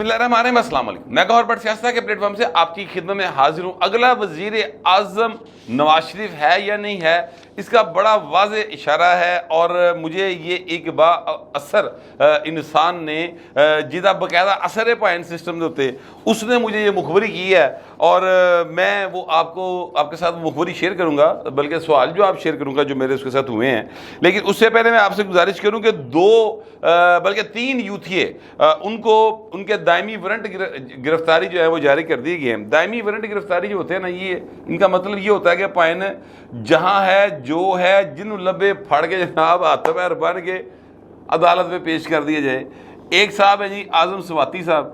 اللہ الرحمن الرحیم، السلام علیکم۔ میں گوہر بٹ سیاست کے پلیٹ فارم سے آپ کی خدمت میں حاضر ہوں۔ اگلا وزیر اعظم نواز شریف ہے یا نہیں ہے، اس کا بڑا واضح اشارہ ہے، اور مجھے یہ ایک با اثر انسان نے جہاں باقاعدہ اثر پائن سسٹم دے ہوتے اس نے مجھے یہ مخبری کی ہے، اور میں وہ آپ کے ساتھ مخبری شیئر کروں گا، بلکہ سوال جو آپ شیئر کروں گا جو میرے اس کے ساتھ ہوئے ہیں۔ لیکن اس سے پہلے میں آپ سے گزارش کروں کہ بلکہ 3 یوتھیے ان کو ان کے دائمی وارنٹ گرفتاری جو ہے وہ جاری کر دی گئی ہے۔ دائمی وارنٹ گرفتاری جو ہوتے ہیں نا، یہ ان کا مطلب یہ ہوتا ہے کہ پائن جہاں ہے جو ہے جن لبے پھڑ کے جناب ہاتھ پیر بن کے عدالت میں پیش کر دیے جائے۔ ایک صاحب ہے جی اعظم سواتی صاحب،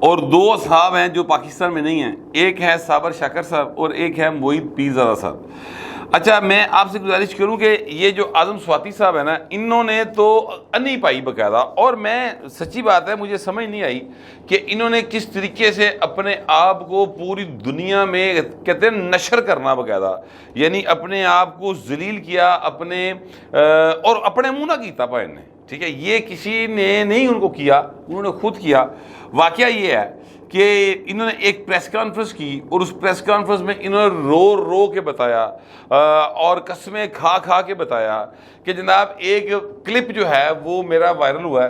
اور 2 صاحب ہیں جو پاکستان میں نہیں ہیں، ایک ہے صابر شاکر صاحب اور ایک ہے معید پیرزادہ صاحب۔ اچھا، میں آپ سے گزارش کروں کہ یہ جو اعظم سواتی صاحب ہے نا، انہوں نے تو انی پائی باقاعدہ، اور میں سچی بات ہے مجھے سمجھ نہیں آئی کہ انہوں نے کس طریقے سے اپنے آپ کو پوری دنیا میں کہتے ہیں نشر کرنا باقاعدہ، یعنی اپنے آپ کو ذلیل کیا اپنے اور اپنے منہ نہ کیتا پائن نے، ٹھیک ہے، یہ کسی نے نہیں ان کو کیا، انہوں نے خود کیا۔ واقعہ یہ ہے کہ انہوں نے ایک پریس کانفرنس کی، اور اس پریس کانفرنس میں انہوں نے رو کے بتایا اور قسمیں کھا کے بتایا کہ جناب ایک کلپ جو ہے وہ میرا وائرل ہوا ہے،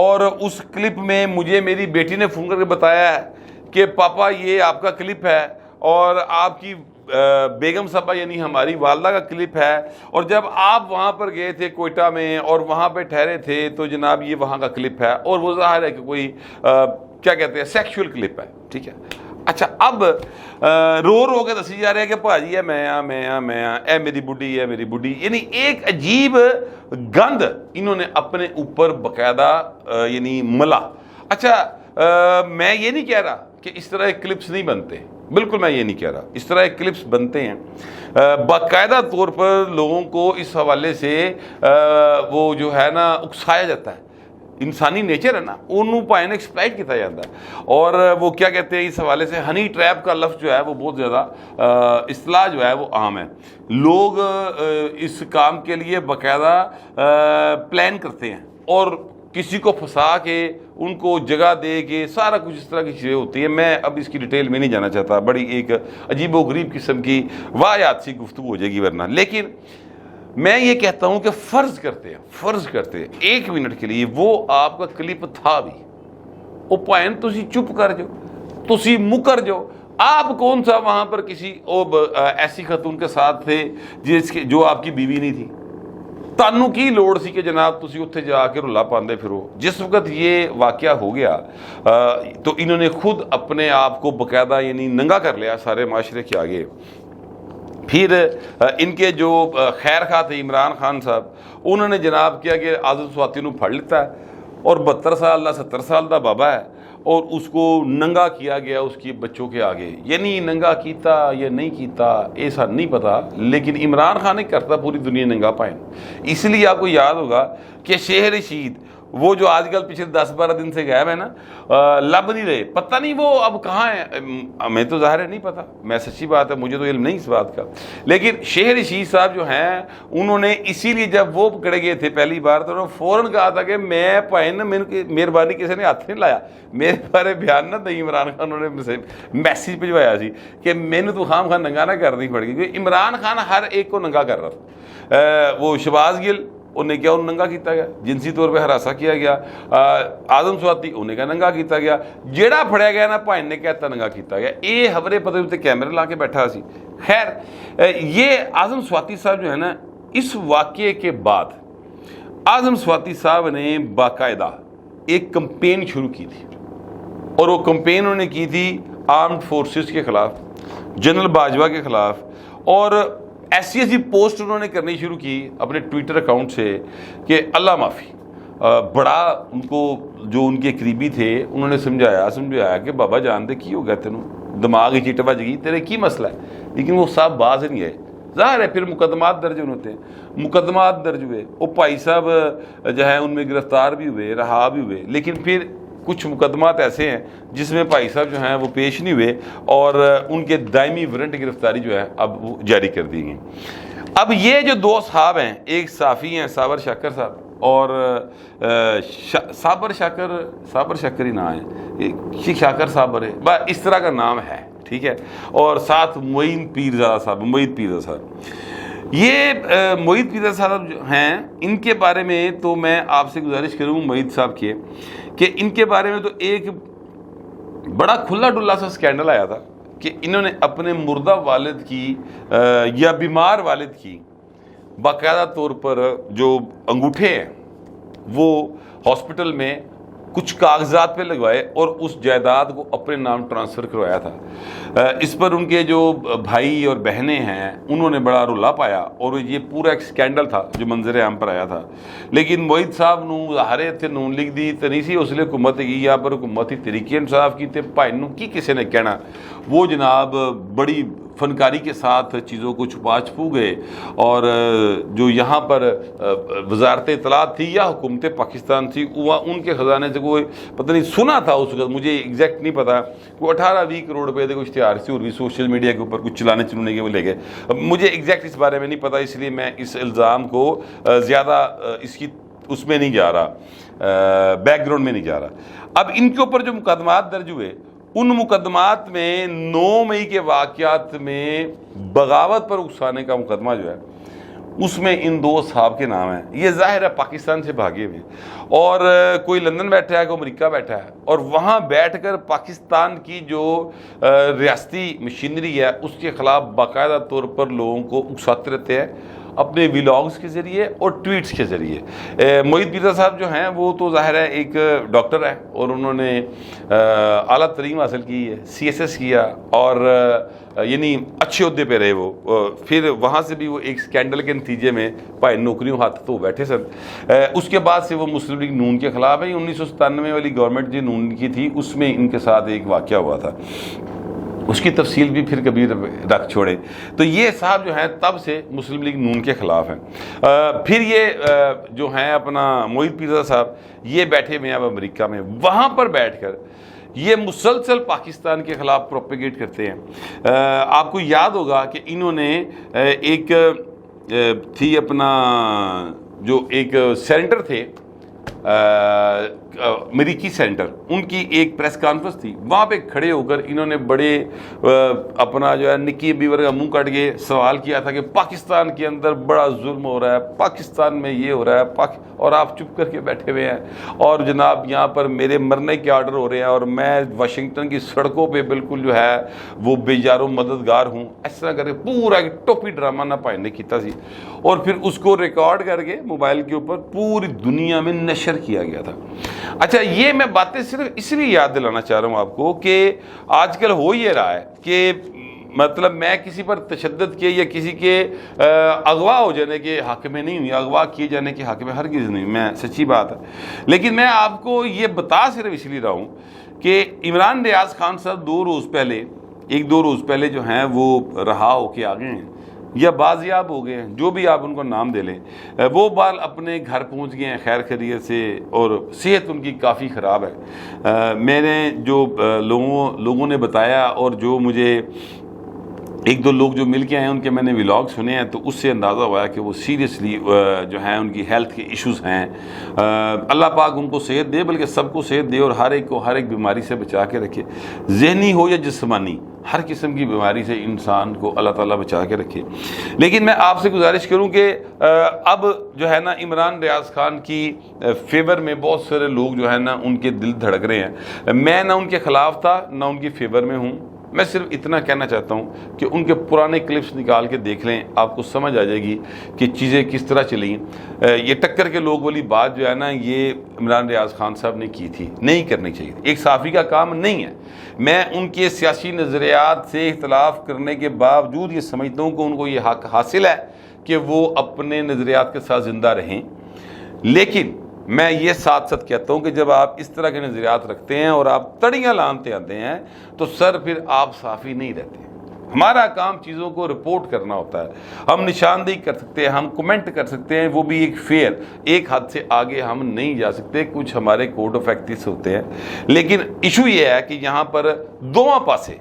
اور اس کلپ میں مجھے میری بیٹی نے فون کر کے بتایا ہے کہ پاپا یہ آپ کا کلپ ہے، اور آپ کی بیگم صاحبہ یعنی ہماری والدہ کا کلپ ہے، اور جب آپ وہاں پر گئے تھے کوئٹہ میں اور وہاں پہ ٹھہرے تھے تو جناب یہ وہاں کا کلپ ہے، اور وہ ظاہر ہے کہ کوئی کیا کہتے ہیں سیکشول کلپ ہے، ٹھیک ہے۔ اچھا، اب رو کے دسی جا رہے ہیں کہ بھاجی ہے میں اے میری بڈھی ہے میری بڈھی، یعنی ایک عجیب گند انہوں نے اپنے اوپر باقاعدہ یعنی ملا۔ اچھا، میں یہ نہیں کہہ رہا کہ اس طرح کلپس نہیں بنتے، بالکل میں یہ نہیں کہہ رہا، اس طرح کلپس بنتے ہیں باقاعدہ طور پر، لوگوں کو اس حوالے سے وہ جو ہے نا اکسایا جاتا ہے، انسانی نیچر ہے نا، انہوں پائن ایکسپلائٹ کیا جاتا ہے، اور وہ کیا کہتے ہیں اس حوالے سے ہنی ٹریپ کا لفظ جو ہے وہ بہت زیادہ اصطلاح جو ہے وہ عام ہے۔ لوگ اس کام کے لیے باقاعدہ پلان کرتے ہیں، اور کسی کو پھنسا کے ان کو جگہ دے کے سارا کچھ اس طرح کی چیزیں ہوتی ہیں۔ میں اب اس کی ڈیٹیل میں نہیں جانا چاہتا، بڑی ایک عجیب و غریب قسم کی واحد سی گفتگو ہو جائے گی ورنہ، لیکن میں یہ کہتا ہوں کہ فرض کرتے ہیں 1 منٹ کے لیے وہ آپ کا کلپ تھا بھی، وہ پوائنٹ تسی چپ کر جو، تسی مکر جو، آپ کون سا وہاں پر کسی ایسی خاتون کے ساتھ تھے جو آپ کی بیوی نہیں تھی، تانوں کی لوڑ سی کہ جناب تسی اتھے جا کے رلا پاندے پھرو۔ جس وقت یہ واقعہ ہو گیا تو انہوں نے خود اپنے آپ کو باقاعدہ یعنی ننگا کر لیا سارے معاشرے کے آگے۔ پھر ان کے جو خیر خواہ تھے عمران خان صاحب، انہوں نے جناب کیا کہ اعظم سواتی نو پھڑ لیتا ہے، اور 72 سال دا 70 سال دا بابا ہے، اور اس کو ننگا کیا گیا اس کی بچوں کے آگے، یعنی ننگا کیتا یا نہیں کیتا ایسا نہیں پتا، لیکن عمران خان نے کرتا پوری دنیا ننگا پائن۔ اس لیے آپ کو یاد ہوگا کہ شہر رشید وہ جو آج کل پچھلے 10-12 دن سے غائب ہے نا، لب نہیں رہے، پتہ نہیں وہ اب کہاں ہیں، ہمیں تو ظاہر ہے نہیں پتا، میں سچی بات ہے مجھے تو علم نہیں اس بات کا، لیکن شہر رشید صاحب جو ہیں انہوں نے اسی لیے جب وہ پکڑے گئے تھے پہلی بار تو انہوں نے فوراً کہا تھا کہ میں پائن مہربانی کسی نے ہاتھ نہیں لایا، میرے بارے بیان نہ دیں۔ عمران خان انہوں نے میسیج بھجوایا سی کہ مینوں تو خام خان ننگا نہ کرنی پڑ گئی، کیونکہ عمران خان ہر ایک کو ننگا کر رہا تھا۔ وہ شہباز گل انہیں کیا انہوں ننگا کیتا گیا، جنسی طور پہ ہراساں کیا گیا، اعظم سواتی انہیں کیا ننگا کیتا گیا، جیڑا پھڑیا گیا نا پائن نے کہتا ننگا کیتا گیا، یہ خبریں پتہ ہوتے کیمرے لا کے بیٹھا سی۔ خیر، یہ اعظم سواتی صاحب جو ہے نا، اس واقعے کے بعد اعظم سواتی صاحب نے باقاعدہ ایک کمپین شروع کی تھی، اور وہ کمپین انہوں نے کی تھی آرمڈ فورسز کے خلاف، جنرل باجوہ کے خلاف، اور ایسی پوسٹ انہوں نے کرنی شروع کی اپنے ٹویٹر اکاؤنٹ سے کہ اللہ معافی۔ بڑا ان کو جو ان کے قریبی تھے انہوں نے سمجھایا کہ بابا جانتے کی ہو گیا، تینوں دماغ ہی چٹ بج گئی، تیرے کی مسئلہ ہے، لیکن وہ صاحب باز نہیں آئے۔ ظاہر ہے پھر مقدمات درج ہوتے ہیں، مقدمات درج ہوئے، وہ بھائی صاحب جو ہے ان میں گرفتار بھی ہوئے، رہا بھی ہوئے، لیکن پھر کچھ مقدمات ایسے ہیں جس میں بھائی صاحب جو ہیں وہ پیش نہیں ہوئے، اور ان کے دائمی وارنٹ گرفتاری جو ہے اب وہ جاری کر دی گئی۔ اب یہ جو 2 صاحب ہیں، ایک صحافی ہیں صابر شاکر صاحب، اور صابر شاکر ہی نام ہے، شاکر صابر ہے، بس اس طرح کا نام ہے، ٹھیک ہے، اور ساتھ معین پیرزادہ صاحب۔ یہ معید پیرزادہ صاحب جو ہیں، ان کے بارے میں تو میں آپ سے گزارش کروں معید صاحب کی کہ ان کے بارے میں تو ایک بڑا کھلا ڈلا سا اسکینڈل آیا تھا کہ انہوں نے اپنے مردہ والد کی یا بیمار والد کی باقاعدہ طور پر جو انگوٹھے ہیں وہ ہاسپٹل میں کچھ کاغذات پہ لگوائے اور اس جائیداد کو اپنے نام ٹرانسفر کروایا تھا۔ اس پر ان کے جو بھائی اور بہنیں ہیں انہوں نے بڑا رلا پایا اور یہ پورا ایک سکینڈل تھا جو منظر عام پر آیا تھا۔ لیکن معید صاحب نو ظاہرے تھے نون لکھ دی تنیسی اس لیے حکومت کی یا پر حکومتی طریقے انصاف کی تے بھائی نو کی کسی نے کہنا، وہ جناب بڑی فنکاری کے ساتھ چیزوں کو چھپا گئے، اور جو یہاں پر وزارت اطلاعات تھی یا حکومت پاکستان تھی ان کے خزانے سے کوئی پتہ نہیں سنا تھا اس وقت، مجھے ایگزیکٹ نہیں پتا، کوئی 18-20 کروڑ روپے کے کچھ اشتہار سے اور بھی سوشل میڈیا کے اوپر کچھ چلانے کے وہ لے گئے۔ مجھے ایگزیکٹ اس بارے میں نہیں پتا، اس لیے میں اس الزام کو زیادہ اس میں نہیں جا رہا، بیک گراؤنڈ میں نہیں جا رہا۔ اب ان کے اوپر جو مقدمات درج ہوئے، ان مقدمات میں 9 مئی کے واقعات میں بغاوت پر اکسانے کا مقدمہ جو ہے اس میں ان 2 صاحب کے نام ہیں۔ یہ ظاہر ہے پاکستان سے بھاگے ہوئے، اور کوئی لندن بیٹھا ہے، کوئی امریکہ بیٹھا ہے، اور وہاں بیٹھ کر پاکستان کی جو ریاستی مشینری ہے اس کے خلاف باقاعدہ طور پر لوگوں کو اکساتے رہتے ہیں اپنے ویلاگز کے ذریعے اور ٹویٹس کے ذریعے۔ معید پیرزادہ صاحب جو ہیں وہ تو ظاہر ہے ایک ڈاکٹر ہے اور انہوں نے اعلیٰ تعلیم حاصل کی ہے، CSS کیا، اور یعنی اچھے عہدے پہ رہے وہ، پھر وہاں سے بھی وہ ایک سکینڈل کے نتیجے میں پائے نوکریوں ہاتھ تو بیٹھے سن۔ اس کے بعد سے وہ مسلم لیگ نون کے خلاف ہے۔ 1997 والی گورنمنٹ جو نون کی تھی اس میں ان کے ساتھ ایک واقعہ ہوا تھا، اس کی تفصیل بھی پھر کبھی رکھ چھوڑے۔ تو یہ صاحب جو ہیں تب سے مسلم لیگ نون کے خلاف ہیں۔ پھر یہ جو ہیں اپنا معید پیرزادہ صاحب یہ بیٹھے ہوئے ہیں اب امریکہ میں، وہاں پر بیٹھ کر یہ مسلسل پاکستان کے خلاف پروپیگیٹ کرتے ہیں۔ آپ کو یاد ہوگا کہ انہوں نے ایک تھی اپنا جو ایک سینٹر تھے امریکی سینٹر، ان کی ایک پریس کانفرنس تھی، وہاں پہ کھڑے ہو کر انہوں نے بڑے اپنا جو ہے نکی بیور کا منہ کاٹ کے سوال کیا تھا کہ پاکستان کے اندر بڑا ظلم ہو رہا ہے، پاکستان میں یہ ہو رہا ہے، اور آپ چپ کر کے بیٹھے ہوئے ہیں، اور جناب یہاں پر میرے مرنے کے آرڈر ہو رہے ہیں اور میں واشنگٹن کی سڑکوں پہ بالکل جو ہے وہ بے یار و مددگار ہوں۔ اس طرح کر کے پورا ٹوپی ڈرامہ نہ پائے نے کیتا سی، اور پھر اس کو ریکارڈ کر کے موبائل کے اوپر پوری دنیا میں نشر کیا گیا تھا۔ اچھا، یہ میں باتیں صرف اس لیے یاد دلانا چاہ رہا ہوں آپ کو کہ آج کل ہو یہ رہا ہے کہ مطلب میں کسی پر تشدد کے یا کسی کے اغوا ہو جانے کے حق میں نہیں ہوں، یا اغوا کیے جانے کے حق میں ہرگز نہیں، میں سچی بات ہے۔ لیکن میں آپ کو یہ بتا صرف اس لیے رہا ہوں کہ عمران ریاض خان صاحب 2 روز پہلے 1-2 روز پہلے جو ہیں وہ رہا ہو کے آ گئے ہیں یا بازیاب ہو گئے ہیں، جو بھی آپ ان کو نام دے لیں، وہ بال اپنے گھر پہنچ گئے ہیں خیر خیریت سے، اور صحت ان کی کافی خراب ہے۔ میں نے جو لوگوں نے بتایا اور جو مجھے 1-2 لوگ جو مل کے آئے ہیں ان کے میں نے ولاگ سنے ہیں، تو اس سے اندازہ ہوا ہے کہ وہ سیریسلی جو ہیں ان کی ہیلتھ کے ایشوز ہیں۔ اللہ پاک ان کو صحت دے، بلکہ سب کو صحت دے، اور ہر ایک کو ہر ایک بیماری سے بچا کے رکھے، ذہنی ہو یا جسمانی، ہر قسم کی بیماری سے انسان کو اللہ تعالیٰ بچا کے رکھے۔ لیکن میں آپ سے گزارش کروں کہ اب جو ہے نا عمران ریاض خان کی فیور میں بہت سارے لوگ جو ہے نا ان کے دل دھڑک رہے ہیں۔ میں نہ ان کے خلاف تھا نہ ان کی فیور میں ہوں، میں صرف اتنا کہنا چاہتا ہوں کہ ان کے پرانے کلپس نکال کے دیکھ لیں، آپ کو سمجھ آ جائے گی کہ چیزیں کس طرح چلیں۔ یہ ٹکر کے لوگ والی بات جو ہے نا یہ عمران ریاض خان صاحب نے کی تھی، نہیں کرنی چاہیے، ایک صحافی کا کام نہیں ہے۔ میں ان کے سیاسی نظریات سے اختلاف کرنے کے باوجود یہ سمجھتا ہوں کہ ان کو یہ حق حاصل ہے کہ وہ اپنے نظریات کے ساتھ زندہ رہیں، لیکن میں یہ ساتھ ساتھ کہتا ہوں کہ جب آپ اس طرح کے نظریات رکھتے ہیں اور آپ تڑیاں لانتے آتے ہیں تو سر پھر آپ صحافی نہیں رہتے۔ ہمارا کام چیزوں کو رپورٹ کرنا ہوتا ہے، ہم نشاندہی کر سکتے ہیں، ہم کمنٹ کر سکتے ہیں، وہ بھی ایک فیئر، ایک حد سے آگے ہم نہیں جا سکتے، کچھ ہمارے کوڈ آف ایتھکس ہوتے ہیں۔ لیکن ایشو یہ ہے کہ یہاں پر دونوں پاسے،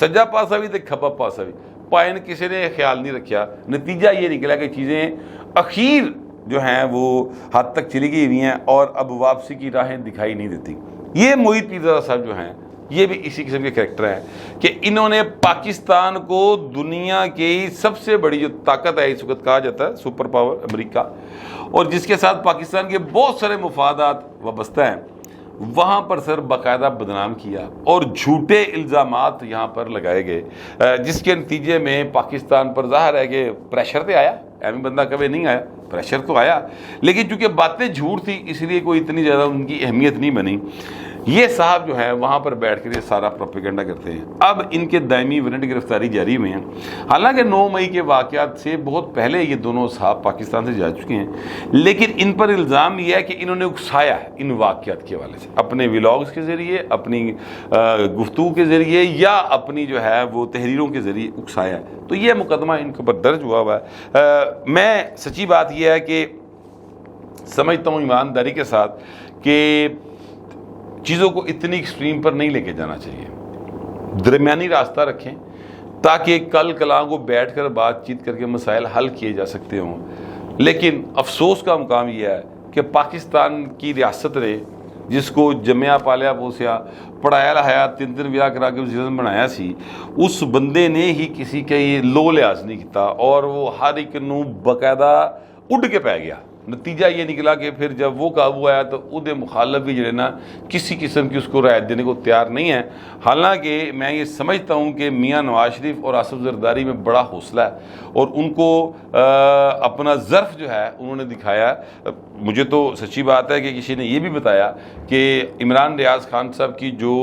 سجا پاسا بھی تے کھبا پاسا بھی، پائن کسی نے خیال نہیں رکھا، نتیجہ یہ نکلا کہ چیزیں اخیر جو ہیں وہ حد تک چلی گئی ہوئی ہیں اور اب واپسی کی راہیں دکھائی نہیں دیتی۔ یہ محیط پیرزادہ صاحب جو ہیں یہ بھی اسی قسم کے کریکٹر ہیں کہ انہوں نے پاکستان کو دنیا کی سب سے بڑی جو طاقت ہے اس وقت کہا جاتا ہے سپر پاور امریکہ، اور جس کے ساتھ پاکستان کے بہت سارے مفادات وابستہ ہیں، وہاں پر سر باقاعدہ بدنام کیا اور جھوٹے الزامات یہاں پر لگائے گئے، جس کے نتیجے میں پاکستان پر ظاہر ہے کہ پریشر تو آیا، ایویں بندہ کبھی نہیں آیا، پریشر تو آیا، لیکن چونکہ باتیں جھوٹ تھی اس لیے کوئی اتنی زیادہ ان کی اہمیت نہیں بنی۔ یہ صاحب جو ہے وہاں پر بیٹھ کر یہ سارا پروپیگنڈا کرتے ہیں۔ اب ان کے دائمی وارنٹ گرفتاری جاری ہوئے ہیں، حالانکہ 9 مئی کے واقعات سے بہت پہلے یہ دونوں صاحب پاکستان سے جا چکے ہیں، لیکن ان پر الزام یہ ہے کہ انہوں نے اکسایا ہے ان واقعات کے حوالے سے، اپنے ولاگز کے ذریعے، اپنی گفتگو کے ذریعے، یا اپنی جو ہے وہ تحریروں کے ذریعے اکسایا ہے۔ تو یہ مقدمہ ان کے اوپر درج ہوا ہے۔ میں سچی بات یہ ہے کہ سمجھتا ہوں ایمانداری کے ساتھ کہ چیزوں کو اتنی ایکسٹریم پر نہیں لے کے جانا چاہیے، درمیانی راستہ رکھیں تاکہ کل کلاں کو بیٹھ کر بات چیت کر کے مسائل حل کیے جا سکتے ہوں۔ لیکن افسوس کا مقام یہ ہے کہ پاکستان کی ریاست نے جس کو جمیا پالیا پوسیا پڑھایا لہایا 3 ویاہ کرا کے وزیر اعظم بنایا سی، اس بندے نے ہی کسی کا یہ لو لحاظ نہیں کیتا اور وہ ہر ایک نو باقاعدہ اڈ کے پی گیا۔ نتیجہ یہ نکلا کہ پھر جب وہ قابو آیا تو ادھے مخالف بھی جو ہے نا کسی قسم کی اس کو رعایت دینے کو تیار نہیں ہے۔ حالانکہ میں یہ سمجھتا ہوں کہ میاں نواز شریف اور آصف زرداری میں بڑا حوصلہ ہے اور ان کو اپنا ظرف جو ہے انہوں نے دکھایا۔ مجھے تو سچی بات ہے کہ کسی نے یہ بھی بتایا کہ عمران ریاض خان صاحب کی جو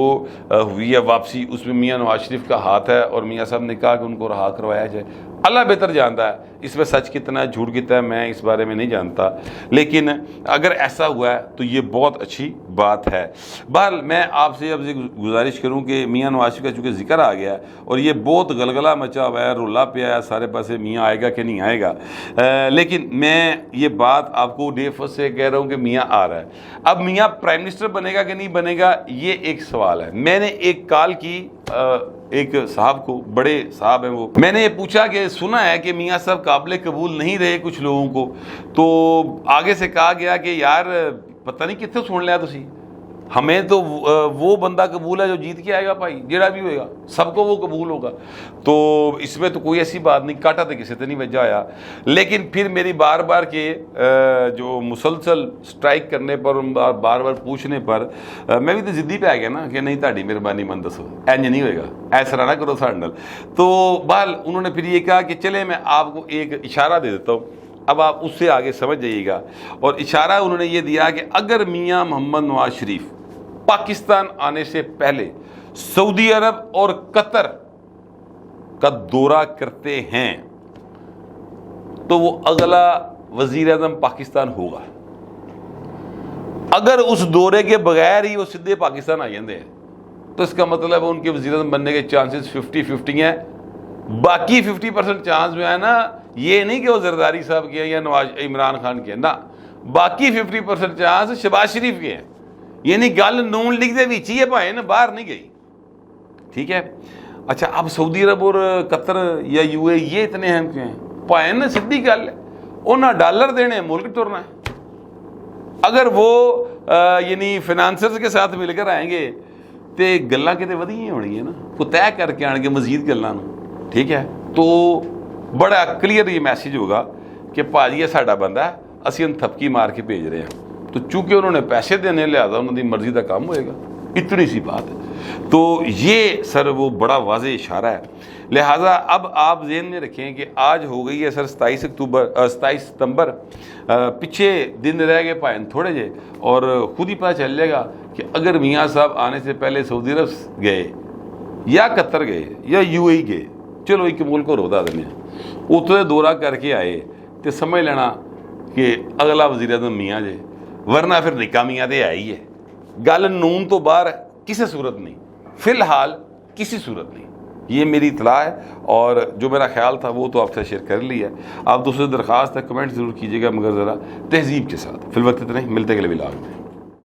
ہوئی ہے واپسی اس میں میاں نواز شریف کا ہاتھ ہے، اور میاں صاحب نے کہا کہ ان کو رہا کروایا جائے۔ اللہ بہتر جانتا ہے اس میں سچ کتنا ہے جھوٹ کتنا ہے، میں اس بارے میں نہیں جانتا، لیکن اگر ایسا ہوا ہے تو یہ بہت اچھی بات ہے۔ بہرحال میں آپ سے اب گزارش کروں کہ میاں نواز شریف کا چونکہ ذکر آ گیا اور یہ بہت گلگلہ مچا ہوا ہے، رولا پیا ہے سارے پاسے، میاں آئے گا کہ نہیں آئے گا، لیکن میں یہ بات آپ کو ڈے فرسٹ سے کہہ رہا ہوں کہ میاں آ رہا ہے۔ اب میاں پرائم منسٹر بنے گا کہ نہیں بنے گا یہ ایک سوال ہے۔ میں نے ایک کال کی ایک صاحب کو، بڑے صاحب ہیں وہ، میں نے یہ پوچھا کہ سنا ہے کہ میاں صاحب قابل قبول نہیں رہے کچھ لوگوں کو، تو آگے سے کہا گیا کہ یار پتہ نہیں کتنے سن لیا تسی، ہمیں تو وہ بندہ قبول ہے جو جیت کے آئے گا، بھائی جڑا بھی ہوئے گا سب کو وہ قبول ہوگا، تو اس میں تو کوئی ایسی بات نہیں، کاٹا تو کسی سے نہیں بجا آیا۔ لیکن پھر میری بار بار کے جو مسلسل سٹرائک کرنے پر، بار بار پوچھنے پر میں بھی تو ضدی پہ آ گیا نا کہ نہیں تہاڈی مہربانی من دسو، اینج نہیں ہوئے گا، ایسا نہ کرو ساڈے نال۔ تو بہرحال انہوں نے پھر یہ کہا کہ چلے میں آپ کو ایک اشارہ دے دیتا ہوں، اب آپ اس سے آگے سمجھ جائیے گا، اور اشارہ انہوں نے یہ دیا کہ اگر میاں محمد نواز شریف پاکستان آنے سے پہلے سعودی عرب اور قطر کا دورہ کرتے ہیں تو وہ اگلا وزیر اعظم پاکستان ہوگا۔ اگر اس دورے کے بغیر ہی وہ سیدھے پاکستان آ جاندے ہیں تو اس کا مطلب ان کے وزیر اعظم بننے کے چانسز 50-50 ہیں۔ باقی 50% چانس جو ہے نا، یہ نہیں کہ وہ زرداری صاحب کے ہیں یا عمران خان کے ہیں، نہ، باقی 50% چانس شہباز شریف کے ہیں، یعنی گل نون لیگ دے وچ ہی ہے، بھائی نا باہر نہیں گئی، ٹھیک ہے۔ اچھا اب سعودی عرب اور قطر یا یو اے یہ اتنے اہم کیوں ہیں؟ بھائی نا سیدھی گل ہے، انہاں ڈالر دینے ملک ٹرنا ہے، اگر وہ یعنی فائنانسرز کے ساتھ مل کر آئیں گے تو گلاں کتے ودیاں ہونی ہیں نا، کو طے کر کے آن گے مزید گلاں نوں، ٹھیک ہے۔ تو بڑا کلیئر یہ میسیج ہوگا کہ پاجی یہ ساڈا بندہ ہے، اسی ان تھپکی مار کے بھیج رہے ہیں، تو چونکہ انہوں نے پیسے دینے لہذا انہوں نے مرضی کا کام ہوئے گا، اتنی سی بات ہے۔ تو یہ سر وہ بڑا واضح اشارہ ہے، لہٰذا اب آپ ذہن میں رکھیں کہ آج ہو گئی ہے سر 27 ستمبر، پیچھے دن رہ گئے پائن تھوڑے جے، اور خود ہی پتہ چل جائے گا کہ اگر میاں صاحب آنے سے پہلے سعودی عرب گئے یا قطر گئے یا یو اے گئے، چلو ایک ملک کو رودا دینے اتنے دورہ کر کے آئے تو سمجھ لینا کہ اگلا وزیر اعظم میاں جے، ورنہ پھر نکاح میاں دے آئی ہے، گل نون تو باہر کسی صورت نہیں، فی الحال کسی صورت نہیں۔ یہ میری اطلاع ہے اور جو میرا خیال تھا وہ تو آپ سے شیئر کر لیا ہے۔ آپ دوسرے درخواست ہے کمنٹ ضرور کیجیے گا، مگر ذرا تہذیب کے ساتھ۔ فی الوقت اتنا ہی، ملتے اگلے ولاگ میں۔